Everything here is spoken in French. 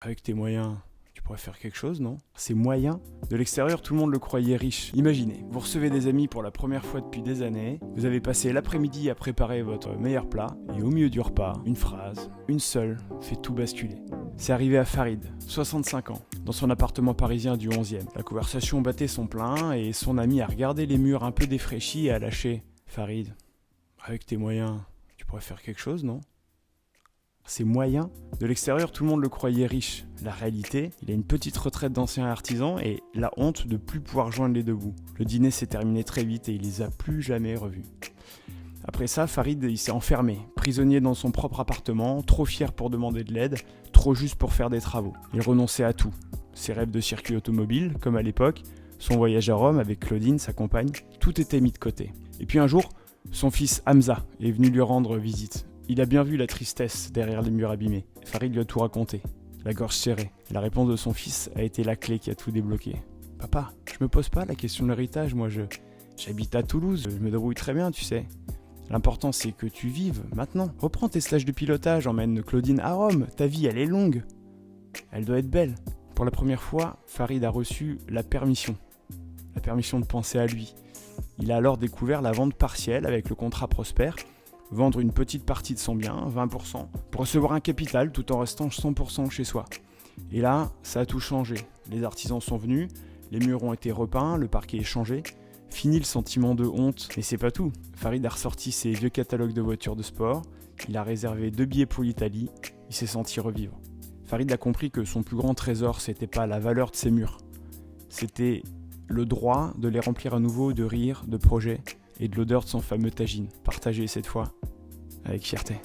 Avec tes moyens, tu pourrais faire quelque chose, non? Ces moyens? De l'extérieur, tout le monde le croyait riche. Imaginez, vous recevez des amis pour la première fois depuis des années, vous avez passé l'après-midi à préparer votre meilleur plat, et au milieu du repas, une phrase, une seule, fait tout basculer. C'est arrivé à Farid, 65 ans, dans son appartement parisien du 11e. La conversation battait son plein, et son ami a regardé les murs un peu défraîchis et a lâché. Farid, avec tes moyens, tu pourrais faire quelque chose, non? Ses moyens. De l'extérieur, tout le monde le croyait riche. La réalité, il a une petite retraite d'ancien artisan et la honte de plus pouvoir joindre les deux bouts. Le dîner s'est terminé très vite et il les a plus jamais revus. Après ça, Farid, il s'est enfermé, prisonnier dans son propre appartement, trop fier pour demander de l'aide, trop juste pour faire des travaux. Il renonçait à tout. Ses rêves de circuit automobile, comme à l'époque, son voyage à Rome avec Claudine, sa compagne, tout était mis de côté. Et puis un jour, son fils Hamza est venu lui rendre visite. Il a bien vu la tristesse derrière les murs abîmés. Farid lui a tout raconté, la gorge serrée. La réponse de son fils a été la clé qui a tout débloqué. « Papa, je me pose pas la question de l'héritage, moi j'habite à Toulouse, je me débrouille très bien, tu sais. L'important c'est que tu vives maintenant. Reprends tes stages de pilotage, emmène Claudine à Rome, ta vie elle est longue. Elle doit être belle. » Pour la première fois, Farid a reçu la permission de penser à lui. Il a alors découvert la vente partielle avec le contrat Prosper, vendre une petite partie de son bien, 20%, pour recevoir un capital tout en restant 100% chez soi. Et là, ça a tout changé. Les artisans sont venus, les murs ont été repeints, le parquet est changé. Fini le sentiment de honte. Mais c'est pas tout. Farid a ressorti ses vieux catalogues de voitures de sport, il a réservé 2 billets pour l'Italie, il s'est senti revivre. Farid a compris que son plus grand trésor, c'était pas la valeur de ses murs. C'était le droit de les remplir à nouveau de rires, de projets et de l'odeur de son fameux tagine, partagé cette fois avec fierté.